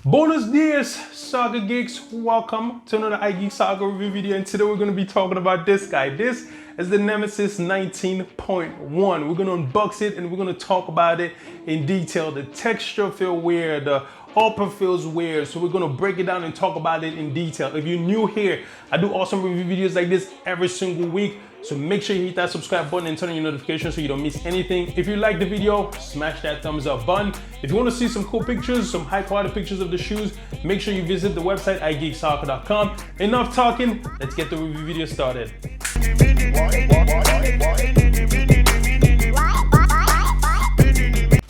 Bonus dias, Saga Geeks. Welcome to another iGeek Saga review video, and today we're going to be talking about this guy. This is the Nemeziz 19.1. We're going to unbox it and we're going to talk about it in detail. The texture feels weird, the upper feels weird, so we're going to break it down and talk about it in detail. If you're new here, I do awesome review videos like this every single week. So make sure you hit that subscribe button and turn on your notifications so you don't miss anything. If you like the video, smash that thumbs up button. If you want to see some cool pictures, some high quality pictures of the shoes, make sure you visit the website iGeekSoccer.com. Enough talking, let's get the review video started.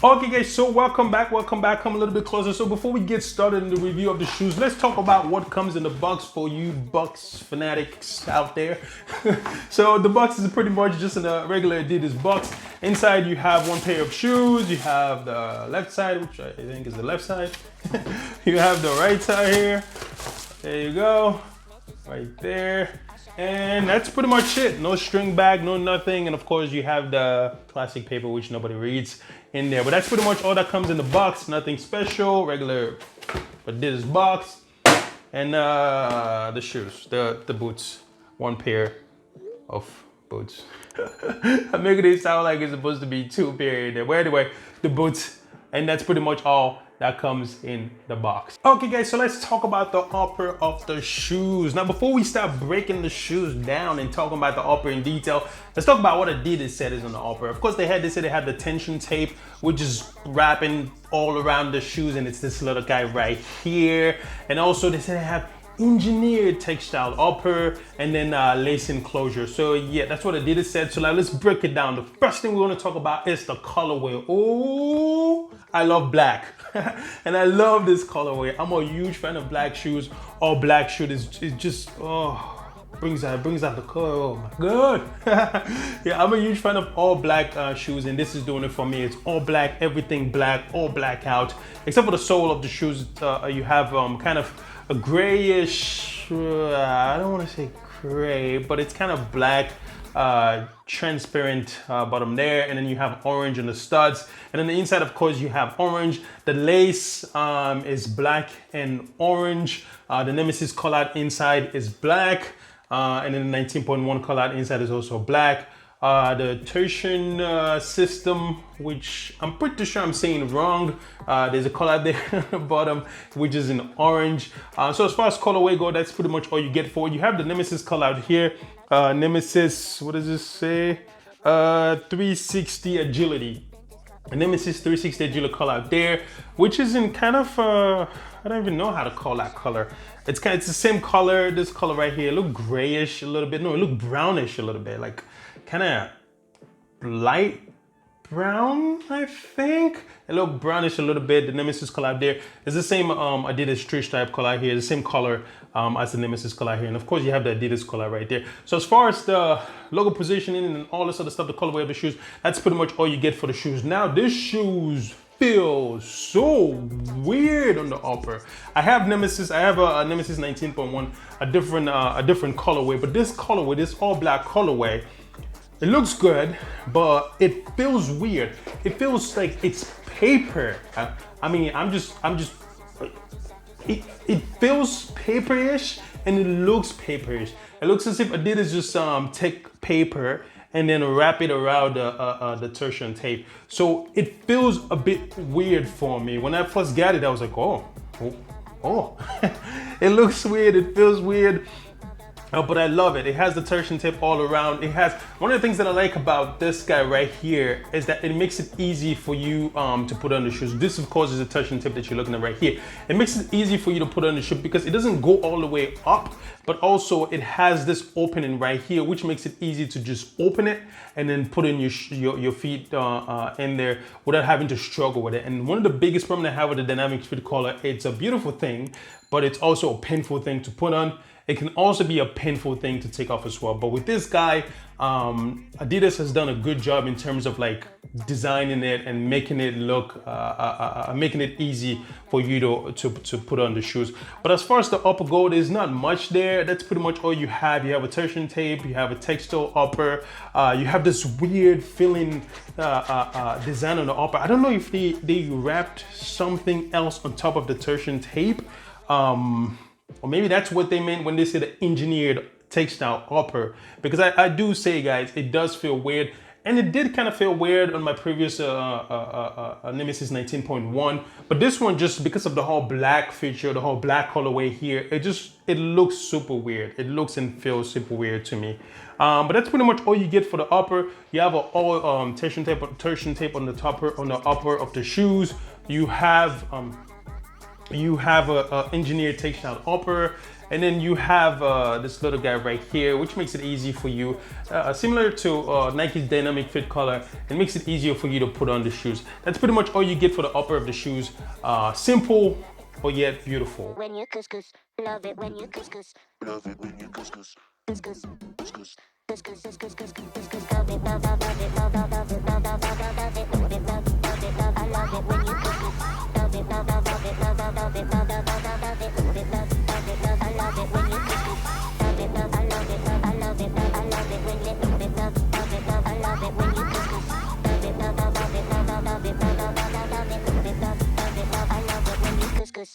Okay guys, so welcome back, come a little bit closer. So before we get started in the review of the shoes, let's talk about what comes in the box for you Bucks fanatics out there. So the box is pretty much just a regular adidas box. Inside you have one pair of shoes, you have the left side, which I think is the left side. You have the right side here, there you go, right there. And that's pretty much it. No string bag, no nothing. And of course you have the plastic paper, which nobody reads in there. But that's pretty much all that comes in the box. Nothing special, regular adidas box. And the shoes, the boots. One pair of boots. I'm making it sound like it's supposed to be two pair in there. But anyway, the boots. And that's pretty much all that comes in the box. Okay guys, so let's talk about the upper of the shoes. Now before we start breaking the shoes down and talking about the upper in detail, let's talk about what adidas said is on the upper. Of course they said they had the tension tape, which is wrapping all around the shoes, and it's this little guy right here. And also they said they have engineered textile upper and then lace enclosure. So yeah, that's what adidas said. So now let's break it down. The first thing we want to talk about is the colorway. Oh, I love black. And I love this colorway. I'm a huge fan of black shoes. All black shoes is just brings out the color. Oh my god. Yeah, I'm a huge fan of all black shoes, and this is doing it for me. It's all black, everything black, all black out, except for the sole of the shoes. You have kind of a grayish, I don't want to say gray, but it's kind of black, transparent bottom there, and then you have orange on the studs, and on the inside of course you have orange. The lace is black and orange. The Nemeziz collar inside is black, and then the 19.1 collar inside is also black. The torsion system, which I'm pretty sure I'm saying wrong, there's a color there at the bottom, which is in orange. So as far as colorway go, that's pretty much all you get for it. You have the Nemeziz color out here. Nemeziz, what does this say? 360 agility. The Nemeziz 360 agility color out there, which is in kind of I don't even know how to call that color. It's the same color, this color right here. It look grayish a little bit. No, it look brownish a little bit, like kind of light brown, I think. It look brownish a little bit. The Nemeziz color out there is the same Adidas stretch type color here, the same color as the Nemeziz color here. And of course you have the Adidas color right there. So as far as the logo positioning and all this other stuff, the colorway of the shoes, that's pretty much all you get for the shoes. Now this shoes feels so weird on the upper. I have Nemeziz, I have a Nemeziz 19.1, a different colorway, but this colorway, this all black colorway, it looks good, but it feels weird. It feels like it's paper. I mean, it feels paperish and it looks paperish. It looks as if Adidas just take paper and then wrap it around the torsion tape. So it feels a bit weird for me. When I first got it, I was like, oh. It looks weird, it feels weird. But I love it. It has the torsion tape all around. It has, one of the things that I like about this guy right here is that it makes it easy for you to put on the shoes. This of course is the torsion tape that you're looking at right here. It makes it easy for you to put on the shoe because it doesn't go all the way up, but also it has this opening right here, which makes it easy to just open it and then put in your feet in there without having to struggle with it. And one of the biggest problems I have with the dynamic fit collar, it's a beautiful thing, but it's also a painful thing to put on, it can also be a painful thing to take off as well. But with this guy, Adidas has done a good job in terms of like designing it and making it look, making it easy for you to put on the shoes. But as far as the upper go, there's not much there. That's pretty much all you have. You have a torsion tape, you have a textile upper, you have this weird filling design on the upper. I don't know if they wrapped something else on top of the torsion tape, or maybe that's what they meant when they said the engineered textile upper, because I do say, guys, it does feel weird, and it did kind of feel weird on my previous Nemeziz 19.1, but this one, just because of the whole black feature, the whole black colorway here, it looks super weird. It looks and feels super weird to me. But that's pretty much all you get for the upper. You have all torsion tape on the upper of the shoes. You have a engineered textile upper, and then you have this little guy right here, which makes it easy for you, similar to Nike's dynamic fit collar. It makes it easier for you to put on the shoes. That's pretty much all you get for the upper of the shoes. Simple, but yet beautiful. When you couscous, love it when you couscous, love it when you couscous, couscous, couscous, couscous, couscous, couscous, love it, love it, love it, love it, love it, love it, love it, love it, love it, love it, I love it when you couscous, love it, love it, love it, love it, love it, love it, love it, love it, love it, love it, love, I love it when you couscous, love it, love, I love it, love, I love it, love, I love it when you love it, love it, love, I love it when you couscous, love it, love, I love it, love, I love it, love, I love it, love it, love it, love, I love it when you couscous.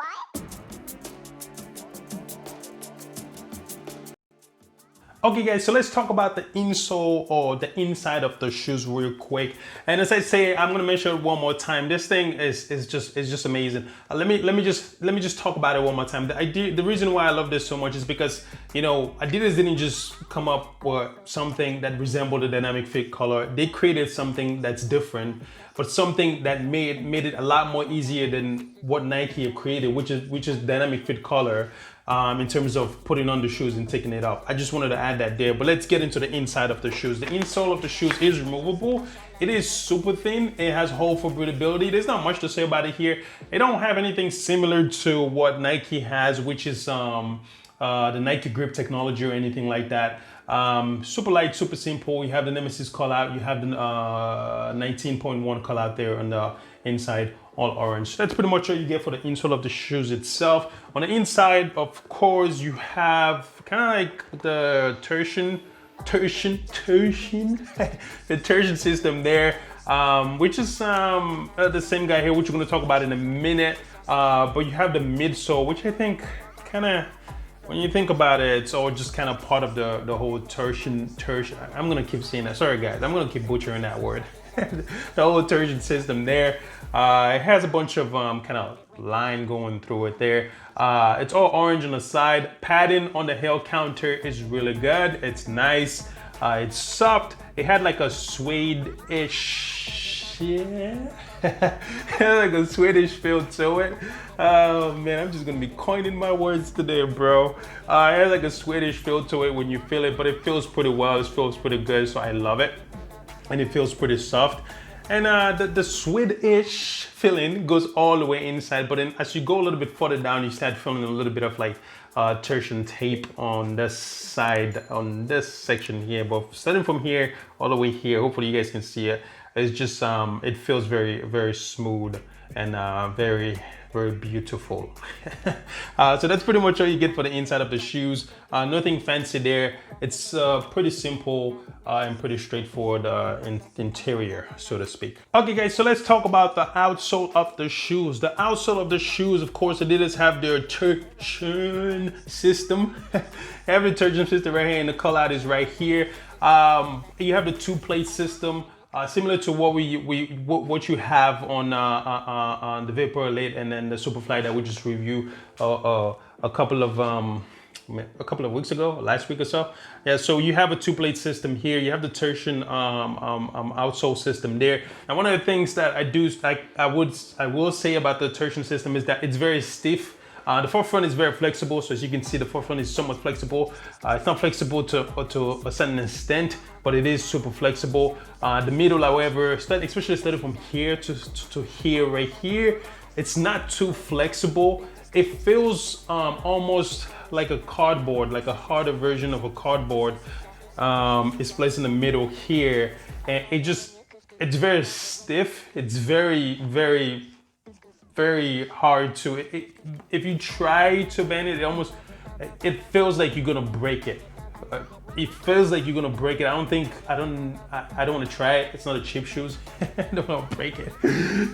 Okay guys, so let's talk about the insole, or the inside of the shoes, real quick. And as I say, I'm gonna mention it one more time. This thing is just amazing. Let me just talk about it one more time. The reason why I love this so much is because, you know, Adidas didn't just come up with something that resembled a dynamic fit color. They created something that's different, but something that made it a lot more easier than what Nike have created, which is dynamic fit color. In terms of putting on the shoes and taking it off. I just wanted to add that there, but let's get into the inside of the shoes. The insole of the shoes is removable. It is super thin. It has hole for breathability. There's not much to say about it here. It don't have anything similar to what Nike has, which is the Nike grip technology or anything like that. Super light, super simple. You have the Nemeziz call out. You have the 19.1 call out there on the inside, all orange. That's pretty much all you get for the insole of the shoes itself. On the inside, of course, you have kind of like the torsion the torsion system there, which is the same guy here, which we're going to talk about in a minute. But you have the midsole, which I think kind of, when you think about it, it's all just kind of part of the whole torsion. I'm gonna keep saying that. Sorry guys, I'm gonna keep butchering that word. The whole torsion system there. It has a bunch of kind of line going through it there. It's all orange on the side. Padding on the heel counter is really good. It's nice. It's soft. It had like a suede-ish, yeah. Like a Swedish feel to it. Oh man, I'm just gonna be coining my words today, bro. It has like a Swedish feel to it when you feel it, but it feels pretty well. It feels pretty good, so I love it. And it feels pretty soft. And the Swedish feeling goes all the way inside, but then as you go a little bit further down, you start feeling a little bit of like torsion tape on this side, on this section here. But starting from here all the way here, hopefully you guys can see it. It's just it feels very, very smooth and very, very beautiful. So that's pretty much all you get for the inside of the shoes. Nothing fancy there. It's pretty simple and pretty straightforward interior, so to speak. Okay guys, so let's talk about the outsole of the shoes. The outsole of the shoes, of course, Adidas have their torsion system. They have the torsion system right here, and the call out is right here. You have the two-plate system. Similar to what what you have on the Vapor Elite and then the Superfly that we just reviewed a couple of weeks ago, last week or so. Yeah, so you have a two-plate system here. You have the torsion outsole system there. And one of the things that I will say about the torsion system is that it's very stiff. The forefront is very flexible, so as you can see, the forefront is somewhat flexible. It's not flexible to a certain extent, but it is super flexible. The middle, however, especially starting from here to here, right here, it's not too flexible. it feels almost like a cardboard, like a harder version of a cardboard. It's placed in the middle here, and it's very stiff. It's very hard to, if you try to bend it, it feels like you're gonna break it. It feels like you're gonna break it. I don't want to try it. It's not a cheap shoes. I don't want to break it,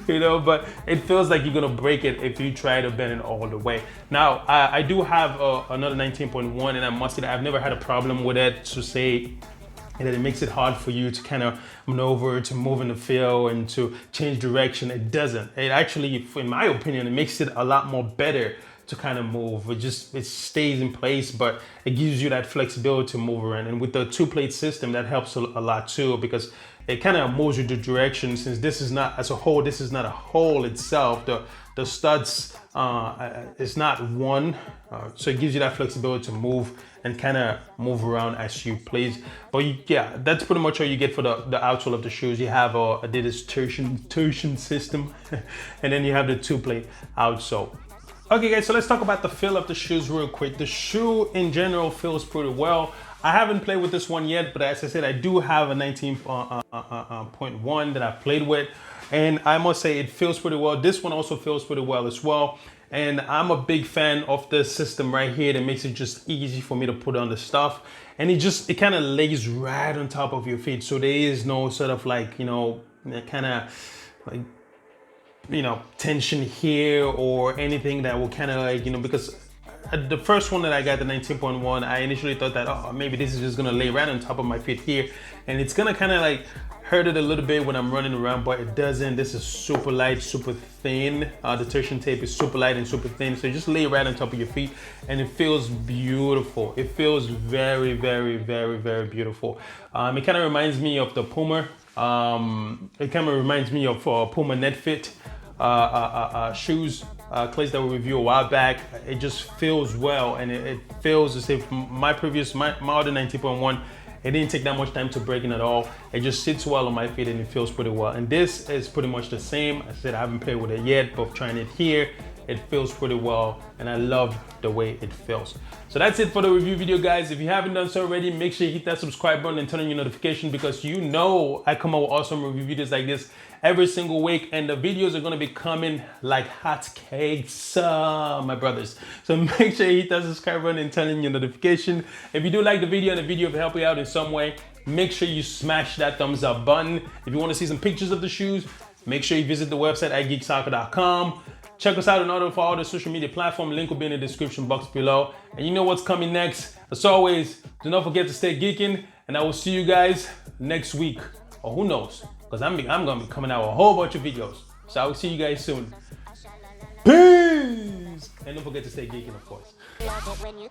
you know, but it feels like you're gonna break it if you try to bend it all the way. Now, I do have another 19.1, and I must say that I've never had a problem with it, to say that it makes it hard for you to kind of maneuver, to move in the field, and to change direction. It doesn't. It actually, in my opinion, it makes it a lot more better to kind of move. It stays in place, but it gives you that flexibility to move around. And with the 2-plate system, that helps a lot too, because it kind of moves you the direction. Since this is not, as a whole, this is not a hole itself. The studs is not one, so it gives you that flexibility to move and kind of move around as you please. But yeah, that's pretty much all you get for the outsole of the shoes. You have a adidas torsion system, and then you have the 2-plate outsole. Okay guys, so let's talk about the feel of the shoes real quick. The shoe in general feels pretty well. I haven't played with this one yet, but as I said, I do have a 19.1 that I've played with, and I must say it feels pretty well. This one also feels pretty well as well. And I'm a big fan of the system right here that makes it just easy for me to put on the stuff. And it kind of lays right on top of your feet. So there is no sort of like, you know, kind of like, you know, tension here or anything that will kind of like, you know, because the first one that I got, the 19.1, I initially thought that, oh, maybe this is just gonna lay right on top of my feet here, and it's gonna kind of like hurt it a little bit when I'm running around, but it doesn't. This is super light, super thin. The torsion tape is super light and super thin, so you just lay right on top of your feet, and it feels beautiful. It feels very beautiful. It kind of reminds me of the Puma. It kind of reminds me of Puma Net Fit shoes, clays that we reviewed a while back. It just feels well, and it feels as if my other 19.1, it didn't take that much time to break in at all. It just sits well on my feet, and it feels pretty well. And this is pretty much the same. I said I haven't played with it yet, but trying it here, it feels pretty well, and I love the way it feels. So that's it for the review video, guys. If you haven't done so already, make sure you hit that subscribe button and turn on your notification, because you know I come out with awesome review videos like this every single week, and the videos are gonna be coming like hot cakes, my brothers. So make sure you hit that subscribe button and turn on your notification. If you do like the video and the video will help you out in some way, make sure you smash that thumbs up button. If you want to see some pictures of the shoes, make sure you visit the website at geeksoccer.com. Check us out on all the social media platforms. Link will be in the description box below. And you know what's coming next. As always, do not forget to stay geeking, and I will see you guys next week. Or who knows? Because I'm gonna be coming out with a whole bunch of videos. So I will see you guys soon. Peace! And don't forget to stay geeking, of course. Love it when you